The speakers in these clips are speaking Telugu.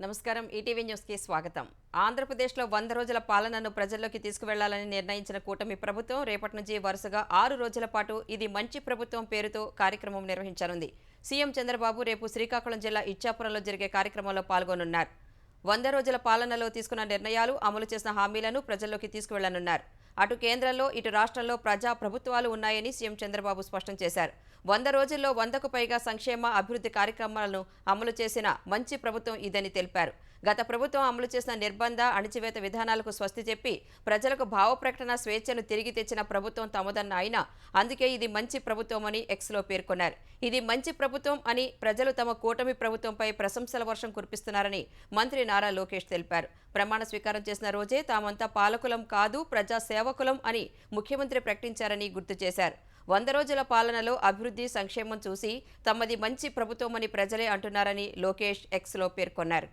నమస్కారం ఈటీవీ న్యూస్ కి స్వాగతం. ఆంధ్రప్రదేశ్లో 100 రోజుల పాలనను ప్రజల్లోకి తీసుకువెళ్లాలని నిర్ణయించిన కూటమి ప్రభుత్వం రేపటి నుంచి వరుసగా 6 రోజుల పాటు ఇది మంచి ప్రభుత్వం పేరుతో కార్యక్రమం నిర్వహించనుంది. సీఎం చంద్రబాబు రేపు శ్రీకాకుళం జిల్లా ఇచ్చాపురంలో జరిగే కార్యక్రమంలో పాల్గొనున్నారు. 100 రోజుల పాలనలో తీసుకున్న నిర్ణయాలు, అమలు చేసిన హామీలను ప్రజల్లోకి తీసుకువెళ్లనున్నారు. అటు కేంద్రంలో ఇటు రాష్ట్రంలో ప్రజా ప్రభుత్వాలు ఉన్నాయని సీఎం చంద్రబాబు స్పష్టం చేశారు. 100 రోజుల్లో 100కు పైగా సంక్షేమ అభివృద్ధి కార్యక్రమాలను అమలు చేసిన మంచి ప్రభుత్వం ఇదని తెలిపారు. గత ప్రభుత్వం అమలు చేసిన నిర్బంధ అణచివేత విధానాలకు స్వస్తి చెప్పి ప్రజలకు భావ ప్రకటన స్వేచ్ఛను తిరిగి తెచ్చిన ప్రభుత్వం తమదన్న ఆయన, అందుకే ఇది మంచి ప్రభుత్వమని ఎక్స్లో పేర్కొన్నారు. ఇది మంచి ప్రభుత్వం అని ప్రజలు తమ కూటమి ప్రభుత్వంపై ప్రశంసల వర్షం కురిపిస్తున్నారని మంత్రి నారా లోకేష్ తెలిపారు. ప్రమాణ స్వీకారం చేసిన రోజే తామంతా పాలకులం కాదు, ప్రజా సేవకులం అని ముఖ్యమంత్రి ప్రకటించారని గుర్తు చేశారు. 100 రోజుల పాలనలో అభివృద్ధి, సంక్షేమం చూసి తమది మంచి ప్రభుత్వమని ప్రజలే అంటున్నారని లోకేష్ ఎక్స్లో పేర్కొన్నారు.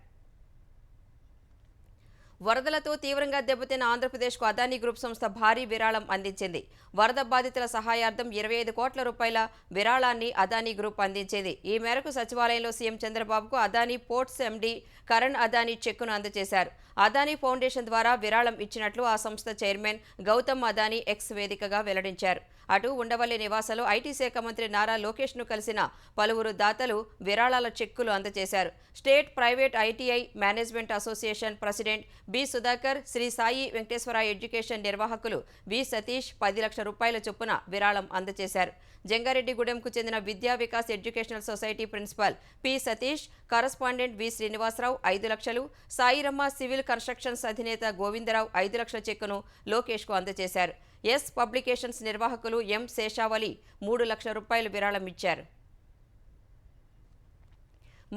వరదలతో తీవ్రంగా దెబ్బతిన్న ఆంధ్రప్రదేశ్కు అదానీ గ్రూప్ సంస్థ భారీ విరాళం అందించింది. వరద బాధితుల సహాయార్థం 25 కోట్ల రూపాయల విరాళాన్ని అదానీ గ్రూప్ అందించింది. ఈ మేరకు సచివాలయంలో సీఎం చంద్రబాబుకు అదానీ పోర్ట్స్ ఎండీ కరణ్ అదానీ చెక్కును అందజేశారు. అదానీ ఫౌండేషన్ ద్వారా విరాళం ఇచ్చినట్లు ఆ సంస్థ చైర్మన్ గౌతమ్ అదానీ ఎక్స్ వేదికగా వెల్లడించారు. అటు ఉండవల్లి నివాసంలో ఐటీ శాఖ మంత్రి నారా లోకేష్ను కలిసిన పలువురు దాతలు విరాళాల చెక్కులు అందజేశారు. State private ITI management association president B Sudhakar, Shri Sai Venkateswara education నిర్వాహకులు వి సతీష్ 10 లక్షల రూపాయల చొప్పున విరాళం అందజేశారు. జంగారెడ్డిగూడెంకు చెందిన Vidya Vikas educational society principal P Satish, correspondent V Srinivasarao 5 లక్షలు, సాయిరమ్మ సివిల్ కన్స్ట్రక్షన్స్ అధినేత గోవిందరావు 5 లక్షల చెక్కును లోకేష్కు అందజేశారు. ఎస్ పబ్లికేషన్స్ నిర్వాహకులు ఎం శేషావళి 3 లక్షల రూపాయలు విరాళం ఇచ్చారు.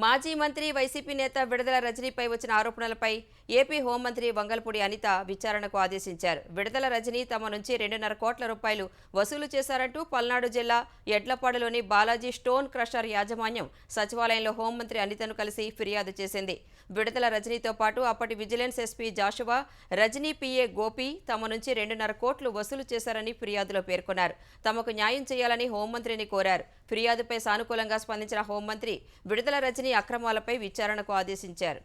మాజీ మంత్రి వైసీపీ నేత విడుదల రజనీపై వచ్చిన ఆరోపణలపై ఏపీ హోంమంత్రి వంగల్పూడి అనిత విచారణకు ఆదేశించారు. విడుదల రజనీ తమ నుంచి 2.5 కోట్ల రూపాయలు వసూలు చేశారంటూ పల్నాడు జిల్లా ఎడ్లపాడులోని బాలాజీ స్టోన్ క్రషర్ యాజమాన్యం సచివాలయంలో హోంమంత్రి అనితను కలిసి ఫిర్యాదు చేసింది. విడుదల రజనీతో పాటు అప్పటి vigilance SP Joshua, Rajani PA Gopi తమ నుంచి 2.5 కోట్లు వసూలు చేశారని ఫిర్యాదులో పేర్కొన్నారు. తమకు న్యాయం చేయాలని హోంమంత్రిని కోరారు. ఫిర్యాదుపై సానుకూలంగా స్పందించిన హోంమంత్రి విడుదల రజనీ అక్రమాలపై విచారణకు ఆదేశించారు.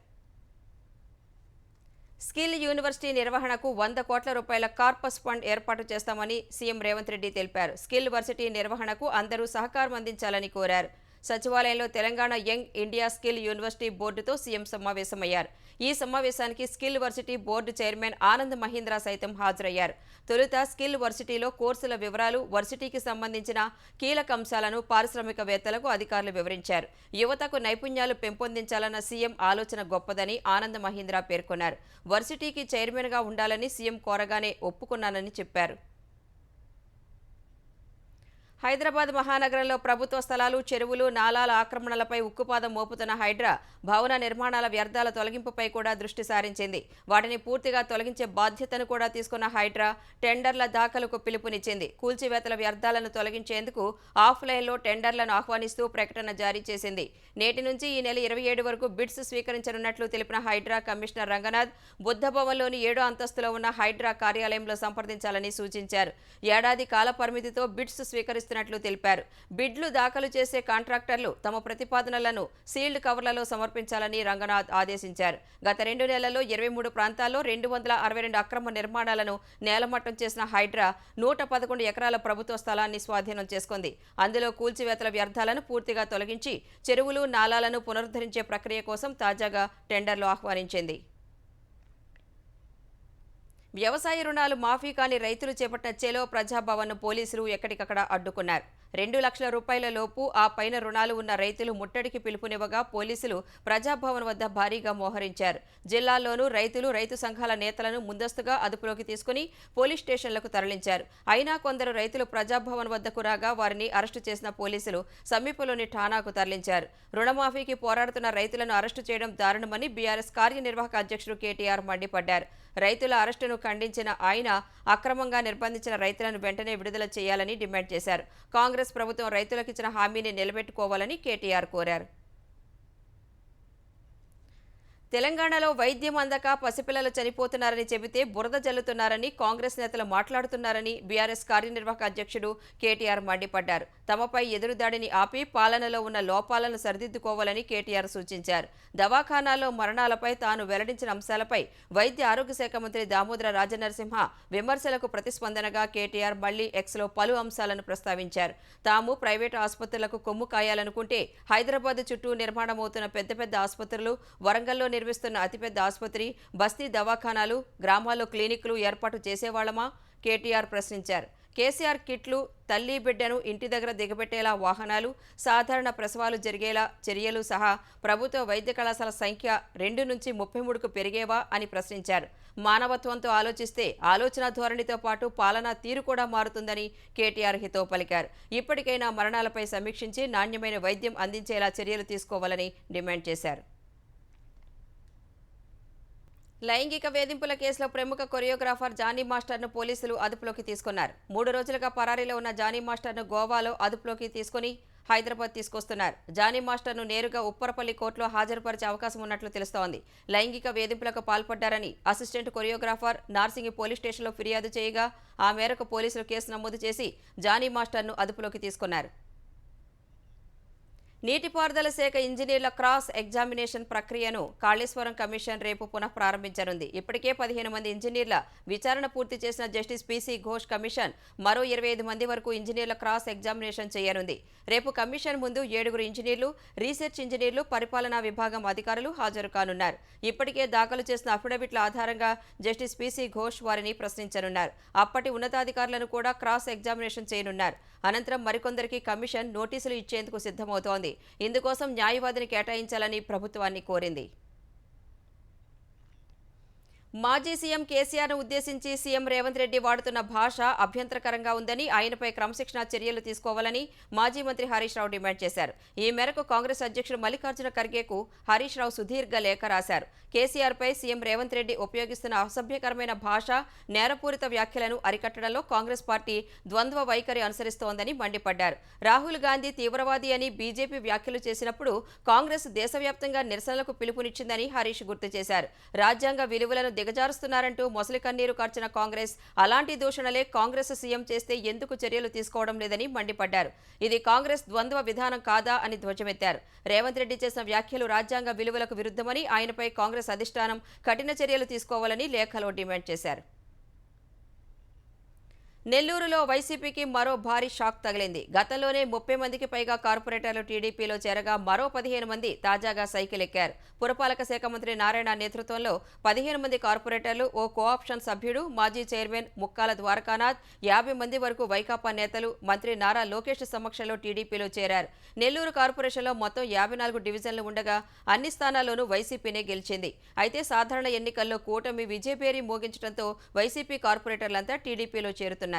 స్కిల్ యూనివర్సిటీ నిర్వహణకు 100 కోట్ల రూపాయల కార్పస్ ఫండ్ ఏర్పాటు చేస్తామని సీఎం రేవంత్ రెడ్డి తెలిపారు. స్కిల్ వర్సిటీ నిర్వహణకు అందరూ సహకారం అందించాలని కోరారు. సచివాలయంలో Telangana young India skill university బోర్డుతో సీఎం సమావేశమయ్యారు. ఈ సమావేశానికి skill varsity board chairman Anand Mahindra సైతం హాజరయ్యారు. తొలుత స్కిల్ వర్సిటీలో కోర్సుల వివరాలు, వర్సిటీకి సంబంధించిన కీలక అంశాలను పారిశ్రామికవేత్తలకు అధికారులు వివరించారు. యువతకు నైపుణ్యాలు పెంపొందించాలన్న సీఎం ఆలోచన గొప్పదని ఆనంద్ మహీంద్రా పేర్కొన్నారు. వర్సిటీకి చైర్మన్గా ఉండాలని సీఎం కోరగానే ఒప్పుకున్నానని చెప్పారు. హైదరాబాద్ మహానగరంలో ప్రభుత్వ స్థలాలు, చెరువులు, నాలాల ఆక్రమణలపై ఉక్కుపాదం మోపుతున్న హైడ్రా భవన నిర్మాణాల వ్యర్థాల తొలగింపుపై కూడా దృష్టి సారించింది. వాటిని పూర్తిగా తొలగించే బాధ్యతను కూడా తీసుకున్న హైడ్రా టెండర్ల దాఖలుకు పిలుపునిచ్చింది. కూల్చివేతల వ్యర్థాలను తొలగించేందుకు ఆఫ్లైన్లో టెండర్లను ఆహ్వానిస్తూ ప్రకటన జారీ చేసింది. నేటి నుంచి ఈ నెల 27 వరకు బిడ్స్ స్వీకరించనున్నట్లు తెలిపిన హైడ్రా కమిషనర్ రంగనాథ్, బుద్ధభవన్లోని 7వ అంతస్తులో ఉన్న హైడ్రా కార్యాలయంలో సంప్రదించాలని సూచించారు. ఏడాది కాల పరిమితితో బిడ్స్ స్వీకరిస్తున్నట్లు తెలిపారు. బిడ్లు దాఖలు చేసే కాంట్రాక్టర్లు తమ ప్రతిపాదనలను సీల్డ్ కవర్లలో సమర్పించాలని రంగనాథ్ ఆదేశించారు. గత 2 నెలల్లో 23 ప్రాంతాల్లో 262 అక్రమ నిర్మాణాలను నేలమట్టం చేసిన హైడ్రా 111 ఎకరాల ప్రభుత్వ స్థలాన్ని స్వాధీనం చేసుకుంది. అందులో కూల్చివేతల వ్యర్థాలను పూర్తిగా తొలగించి చెరువులు, నాలాలను పునరుద్ధరించే ప్రక్రియ కోసం తాజాగా టెండర్లు ఆహ్వానించింది. వ్యవసాయ రుణాలు మాఫీ కాని రైతులు చేపట్టిన చెలో ప్రజాభవన్ను పోలీసులు ఎక్కడికక్కడ అడ్డుకున్నారు. 2 లక్షల రూపాయల లోపు ఆ పైన రుణాలు ఉన్న రైతులు ముట్టడికి పిలుపునివ్వగా పోలీసులు ప్రజాభవన్ వద్ద భారీగా మోహరించారు. జిల్లాల్లోనూ రైతులు, రైతు సంఘాల నేతలను ముందస్తుగా అదుపులోకి తీసుకుని పోలీస్ స్టేషన్లకు తరలించారు. అయినా కొందరు రైతులు ప్రజాభవన్ వద్దకు రాగా వారిని అరెస్టు చేసిన పోలీసులు సమీపంలోని ఠాణాకు తరలించారు. రుణమాఫీకి పోరాడుతున్న రైతులను అరెస్టు చేయడం దారుణమని బీఆర్ఎస్ కార్యనిర్వాహక అధ్యక్షుడు కేటీఆర్ మండిపడ్డారు. రైతుల అరెస్టును ఖండించిన ఆయన అక్రమంగా నిర్బంధించిన రైతులను వెంటనే విడుదల చేయాలని డిమాండ్ చేశారు. కాంగ్రెస్ ప్రభుత్వం రైతులకిచ్చిన హామీని నిలబెట్టుకోవాలని కేటీఆర్ కోరారు. తెలంగాణలో వైద్యం అందక పసిపిల్లలు చనిపోతున్నారని చెబితే బురద జల్లుతున్నారని కాంగ్రెస్ నేతలు మాట్లాడుతున్నారని బీఆర్ఎస్ కార్యనిర్వాహక అధ్యక్షుడు కేటీఆర్ మండిపడ్డారు. తమపై ఎదురుదాడిని ఆపి పాలనలో ఉన్న లోపాలను సరిదిద్దుకోవాలని కేటీఆర్ సూచించారు. దవాఖానాల్లో మరణాలపై తాను వెల్లడించిన అంశాలపై వైద్య ఆరోగ్య శాఖ మంత్రి దామోదర రాజనరసింహ విమర్శలకు ప్రతిస్పందనగా కేటీఆర్ మళ్లీ ఎక్స్లో పలు అంశాలను ప్రస్తావించారు. తాము ప్రైవేటు ఆసుపత్రులకు కొమ్ము కాయాలనుకుంటే హైదరాబాద్ చుట్టూ నిర్మాణమవుతున్న పెద్ద పెద్ద ఆసుపత్రులు, వరంగల్లో నిర్మిస్తున్న అతిపెద్ద ఆసుపత్రి, బస్తీ దవాఖానాలు, గ్రామాల్లో క్లినిక్లు ఏర్పాటు చేసేవాళ్లమా? కేటీఆర్ ప్రశ్నించారు. కేసీఆర్ కిట్లు, తల్లి బిడ్డను ఇంటి దగ్గర దిగబెట్టేలా వాహనాలు, సాధారణ ప్రసవాలు జరిగేలా చర్యలు సహా ప్రభుత్వ వైద్య కళాశాల సంఖ్య 2 నుంచి 33కు పెరిగేవా అని ప్రశ్నించారు. మానవత్వంతో ఆలోచిస్తే ఆలోచన ధోరణితో పాటు పాలనా తీరు కూడా మారుతుందని కేటీఆర్ హితవు పలికారు. ఇప్పటికైనా మరణాలపై సమీక్షించి నాణ్యమైన వైద్యం అందించేలా చర్యలు తీసుకోవాలని డిమాండ్ చేశారు. లైంగిక వేధింపుల కేసులో ప్రముఖ కొరియోగ్రాఫర్ జానీ మాస్టర్ను పోలీసులు అదుపులోకి తీసుకున్నారు. 3 రోజులుగా పరారీలో ఉన్న జానీ మాస్టర్ను గోవాలో అదుపులోకి తీసుకుని హైదరాబాద్ తీసుకొస్తున్నారు. జానీ మాస్టర్ను నేరుగా ఉప్పరపల్లి కోర్టులో హాజరుపరిచే అవకాశం ఉన్నట్లు తెలుస్తోంది. లైంగిక వేధింపులకు పాల్పడ్డారని అసిస్టెంట్ కొరియోగ్రాఫర్ నార్సింగి పోలీస్ స్టేషన్లో ఫిర్యాదు చేయగా ఆ మేరకు పోలీసులు కేసు నమోదు చేసి జానీ మాస్టర్ను అదుపులోకి తీసుకున్నారు. నీటిపారుదల శాఖ ఇంజనీర్ల క్రాస్ ఎగ్జామినేషన్ ప్రక్రియను కాళేశ్వరం కమిషన్ రేపు పునః ప్రారంభించనుంది. ఇప్పటికే 15 మంది ఇంజనీర్ల విచారణ పూర్తి చేసిన జస్టిస్ పీసీ ఘోష్ కమిషన్ మరో 25 మంది వరకు ఇంజనీర్ల క్రాస్ ఎగ్జామినేషన్ చేయనుంది. రేపు కమిషన్ ముందు 7 ఇంజనీర్లు, రీసెర్చ్ ఇంజనీర్లు, పరిపాలనా విభాగం అధికారులు హాజరు కానున్నారు. ఇప్పటికే దాఖలు చేసిన అఫిడవిట్ల ఆధారంగా జస్టిస్ పీసీ ఘోష్ వారిని ప్రశ్నించనున్నారు. అప్పటి ఉన్నతాధికారులను కూడా క్రాస్ ఎగ్జామినేషన్ చేయనున్నారు. అనంతరం మరికొందరికి కమిషన్ నోటీసులు ఇచ్చేందుకు సిద్ధమవుతోంది. ఇందుకోసం న్యాయవాదిని కేటాయించాలని ప్రభుత్వాన్ని కోరింది. మాజీ సీఎం కేసీఆర్ను ఉద్దేశించి సీఎం రేవంత్ రెడ్డి వాడుతున్న భాష అభ్యంతరకరంగా ఉందని, ఆయనపై క్రమశిక్షణ చర్యలు తీసుకోవాలని మాజీ మంత్రి హరీష్ రావు డిమాండ్ చేశారు. ఈ మేరకు కాంగ్రెస్ అధ్యక్షుడు మల్లికార్జున ఖర్గేకు హరీష్ రావు సుదీర్ఘ లేఖ రాశారు. కేసీఆర్పై సీఎం రేవంత్ రెడ్డి ఉపయోగిస్తున్న అసభ్యకరమైన భాష, నేరపూరిత వ్యాఖ్యలను అరికట్టడంలో కాంగ్రెస్ పార్టీ ద్వంద్వ వైఖరి అనుసరిస్తోందని మండిపడ్డారు. రాహుల్ గాంధీ తీవ్రవాది అని బీజేపీ వ్యాఖ్యలు చేసినప్పుడు కాంగ్రెస్ దేశవ్యాప్తంగా నిరసనలకు పిలుపునిచ్చిందని హరీష్ గుర్తు చేశారు. రాజ్యాంగ విలువలను దిగజారుస్తున్నారంటూ మొసలి కన్నీరు కార్చిన కాంగ్రెస్ అలాంటి దూషణలే కాంగ్రెస్ సీఎం చేస్తే ఎందుకు చర్యలు తీసుకోవడం లేదని మండిపడ్డారు. ఇది కాంగ్రెస్ ద్వంద్వ విధానం కాదా అని ధ్వజమెత్తారు. రేవంత్ రెడ్డి చేసిన వ్యాఖ్యలు రాజ్యాంగ విలువలకు విరుద్ధమని, ఆయనపై కాంగ్రెస్ అధిష్టానం కఠిన చర్యలు తీసుకోవాలని లేఖలో డిమాండ్ చేశారు. నెల్లూరులో వైసీపీకి మరో భారీ షాక్ తగిలింది. గతంలోనే 30 మందికి పైగా కార్పొరేటర్లు టీడీపీలో చేరగా మరో 15 మంది తాజాగా సైకిల్ ఎక్కారు. పురపాలక శాఖ మంత్రి నారాయణ నేతృత్వంలో 15 మంది కార్పొరేటర్లు, ఓ కోఆప్షన్ సభ్యుడు, మాజీ చైర్మన్ ముక్కాల ద్వారకానాథ్, 50 మంది వరకు వైకాపా నేతలు మంత్రి నారా లోకేష్ సమక్షంలో టీడీపీలో చేరారు. నెల్లూరు కార్పొరేషన్లో మొత్తం 54 డివిజన్లు ఉండగా అన్ని స్థానాల్లోనూ వైసీపీనే గెలిచింది. అయితే సాధారణ ఎన్నికల్లో కూటమి విజయభేరి మోగించడంతో వైసీపీ కార్పొరేటర్లంతా టీడీపీలో చేరుతున్నారు.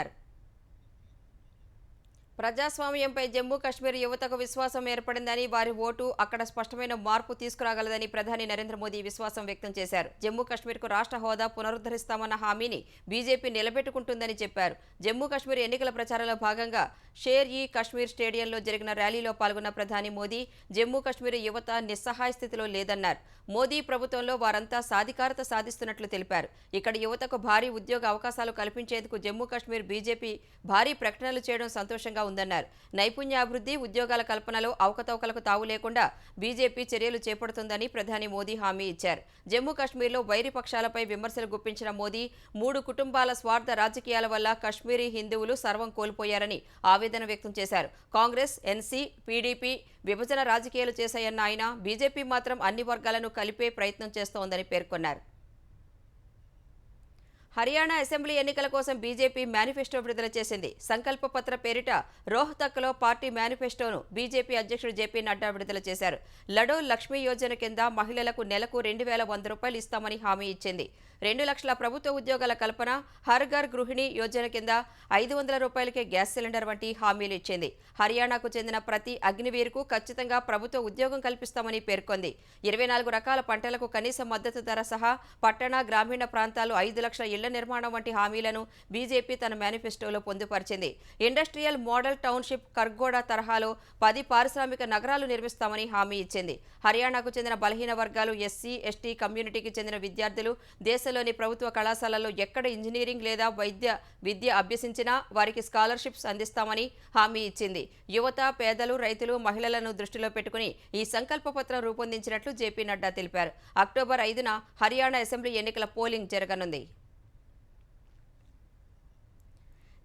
ప్రజాస్వామ్యంపై జమ్మూ కాశ్మీర్ యువతకు విశ్వాసం ఏర్పడిందని, వారి ఓటు అక్కడ స్పష్టమైన మార్పు తీసుకురాగలదని ప్రధాని నరేంద్ర మోదీ విశ్వాసం వ్యక్తం చేశారు. జమ్మూ కాశ్మీర్కు రాష్ట్ర హోదా పునరుద్ధరిస్తామన్న హామీని బీజేపీ నిలబెట్టుకుంటుందని చెప్పారు. జమ్మూ కాశ్మీర్ ఎన్నికల ప్రచారంలో భాగంగా షేర్-ఈ-కాశ్మీర్ స్టేడియంలో జరిగిన ర్యాలీలో పాల్గొన్న ప్రధాని మోదీ జమ్మూ కాశ్మీర్ యువత నిస్సహాయ స్థితిలో లేదన్నారు. మోదీ ప్రభుత్వంలో వారంతా సాధికారత సాధిస్తున్నట్లు తెలిపారు. ఇక్కడ యువతకు భారీ ఉద్యోగ అవకాశాలు కల్పించేందుకు జమ్మూ కాశ్మీర్ బీజేపీ భారీ ప్రకటనలు చేయడం సంతోషంగా ఉందన్నారు. నైపుణ్యాభివృద్ధి, ఉద్యోగాల కల్పనలో అవకతవకలకు తావు లేకుండా బీజేపీ చర్యలు చేపడుతుందని ప్రధాని మోదీ హామీ ఇచ్చారు. జమ్మూ కాశ్మీర్లో వైరి పక్షాలపై విమర్శలు గుప్పించిన మోదీ 3 కుటుంబాల స్వార్థ రాజకీయాల వల్ల కశ్మీరీ హిందువులు సర్వం కోల్పోయారని ఆవేదన వ్యక్తం చేశారు. కాంగ్రెస్, ఎన్సీ, పీడీపీ విభజన రాజకీయాలు చేశాయన్న ఆయన బీజేపీ మాత్రం అన్ని వర్గాలను కలిపే ప్రయత్నం చేస్తోందని పేర్కొన్నారు. హర్యానా అసెంబ్లీ ఎన్నికల కోసం బీజేపీ మేనిఫెస్టో విడుదల చేసింది. సంకల్ప పత్ర పేరిట రోహ్తక్లో పార్టీ మేనిఫెస్టోను బీజేపీ అధ్యక్షుడు జేపీ నడ్డా విడుదల చేశారు. లడో లక్ష్మీ యోజన కింద మహిళలకు నెలకు 2,100 రూపాయలు ఇస్తామని హామీ ఇచ్చింది. 2 లక్షల ప్రభుత్వ ఉద్యోగాల కల్పన, హర్ ఘర్ గృహిణి యోజన కింద 500 రూపాయలకే గ్యాస్ సిలిండర్ వంటి హామీలు ఇచ్చింది. హర్యానాకు చెందిన ప్రతి అగ్నివీరుకు ఖచ్చితంగా ప్రభుత్వ ఉద్యోగం కల్పిస్తామని పేర్కొంది. 24 రకాల పంటలకు కనీస మద్దతు ధర సహా పట్టణ, గ్రామీణ ప్రాంతాల్లో 5 లక్షల ఇళ్ల నిర్మాణం వంటి హామీలను బీజేపీ తన మేనిఫెస్టోలో పొందుపరిచింది. ఇండస్ట్రియల్ మోడల్ టౌన్షిప్ కర్గోడా తరహాలో 10 పారిశ్రామిక నగరాలు నిర్మిస్తామని హామీ ఇచ్చింది. హర్యానాకు చెందిన బలహీన వర్గాలు, ఎస్సీ, ఎస్టీ కమ్యూనిటీకి చెందిన విద్యార్థులు దేశంలోని ప్రభుత్వ కళాశాలల్లో ఎక్కడ ఇంజనీరింగ్ లేదా విద్య అభ్యసించినా వారికి స్కాలర్షిప్స్ అందిస్తామని హామీ ఇచ్చింది. యువత, పేదలు, రైతులు, మహిళలను దృష్టిలో పెట్టుకుని ఈ సంకల్ప పత్రం రూపొందించినట్లు జేపీ నడ్డా తెలిపారు. అక్టోబర్ 5న హర్యానా అసెంబ్లీ ఎన్నికల పోలింగ్ జరగనుంది.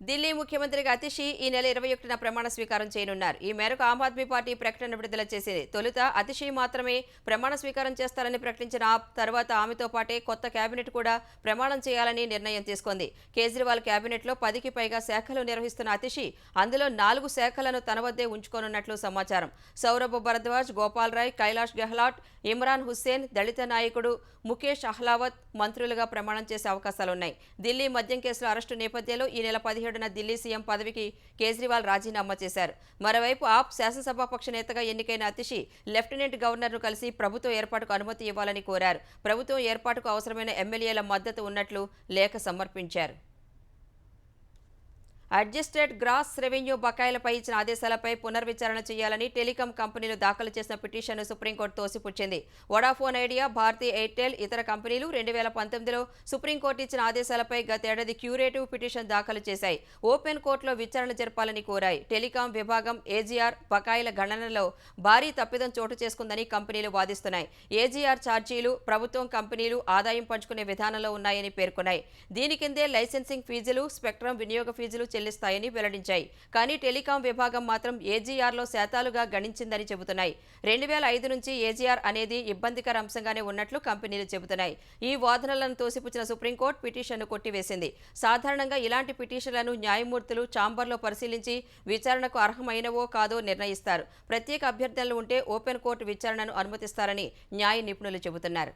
ఢిల్లీ ముఖ్యమంత్రిగా అతిషి ఈ నెల 21న ప్రమాణ స్వీకారం చేయనున్నారు. ఈ మేరకు ఆమ్ ఆద్మీ పార్టీ ప్రకటన విడుదల చేసింది. తొలుత అతిషి మాత్రమే ప్రమాణ స్వీకారం చేస్తారని ప్రకటించిన ఆప్ తర్వాత ఆమెతో పాటే కొత్త కేబినెట్ కూడా ప్రమాణం చేయాలని నిర్ణయం తీసుకుంది. కేజ్రీవాల్ కేబినెట్లో 10కి పైగా శాఖలు నిర్వహిస్తున్న అతిషి అందులో 4 శాఖలను తన వద్దే ఉంచుకోనున్నట్లు సమాచారం. సౌరభ్ భరద్వాజ్, గోపాల్ రాయ్, కైలాష్ గెహ్లాట్, ఇమ్రాన్ హుస్సేన్, దళిత నాయకుడు ముఖేష్ అహ్లావత్ మంత్రులుగా ప్రమాణం చేసే అవకాశాలున్నాయి. ఢిల్లీ మద్యం కేసుల అరెస్టు నేపథ్యంలో ఈ నెల 17న ఢిల్లీ సీఎం పదవికి కేజ్రీవాల్ రాజీనామా చేశారు. మరోవైపు ఆప్ శాసనసభాపక్ష నేతగా ఎన్నికైన అతిషి లెఫ్టినెంట్ గవర్నర్ను కలిసి ప్రభుత్వ ఏర్పాటుకు అనుమతి ఇవ్వాలని కోరారు. ప్రభుత్వం ఏర్పాటుకు అవసరమైన ఎమ్మెల్యేల మద్దతు ఉన్నట్లు లేఖ సమర్పించారు. అడ్జస్టెడ్ గ్రాస్ రెవెన్యూ బకాయిలపై ఇచ్చిన ఆదేశాలపై పునర్విచారణ చేయాలని టెలికాం కంపెనీలు దాఖలు చేసిన పిటిషన్ను సుప్రీంకోర్టు తోసిపుచ్చింది. వొడాఫోన్ ఐడియా, భారతీ ఎయిర్టెల్, ఇతర కంపెనీలు 2019లో సుప్రీంకోర్టు ఇచ్చిన ఆదేశాలపై గతేడాది క్యూరేటివ్ పిటిషన్ దాఖలు చేశాయి. ఓపెన్ కోర్టులో విచారణ జరపాలని కోరాయి. టెలికాం విభాగం ఏజీఆర్ బకాయిల గణనలో భారీ తప్పిదం చోటు చేసుకుందని కంపెనీలు వాదిస్తున్నాయి. ఏజీఆర్ ఛార్జీలు ప్రభుత్వం, కంపెనీలు ఆదాయం పంచుకునే విధానంలో ఉన్నాయని పేర్కొన్నాయి. దీని కిందే లైసెన్సింగ్ ఫీజులు, స్పెక్ట్రమ్ వినియోగ ఫీజులు చెల్లిస్తాయని వెల్లడించాయి. కానీ టెలికాం విభాగం మాత్రం ఏజీఆర్లో శాతాలుగా గణించిందని చెబుతున్నాయి. 2005 నుంచి ఏజీఆర్ అనేది ఇబ్బందికర అంశంగానే ఉన్నట్లు కంపెనీలు చెబుతున్నాయి. ఈ వాదనలను తోసిపుచ్చిన సుప్రీంకోర్టు పిటిషన్ను కొట్టివేసింది. సాధారణంగా ఇలాంటి పిటిషన్లను న్యాయమూర్తులు ఛాంబర్లో పరిశీలించి విచారణకు అర్హమైనవో కాదో నిర్ణయిస్తారు. ప్రత్యేక అభ్యర్థనలు ఉంటే ఓపెన్ కోర్టు విచారణను అనుమతిస్తారని న్యాయ నిపుణులు చెబుతున్నారు.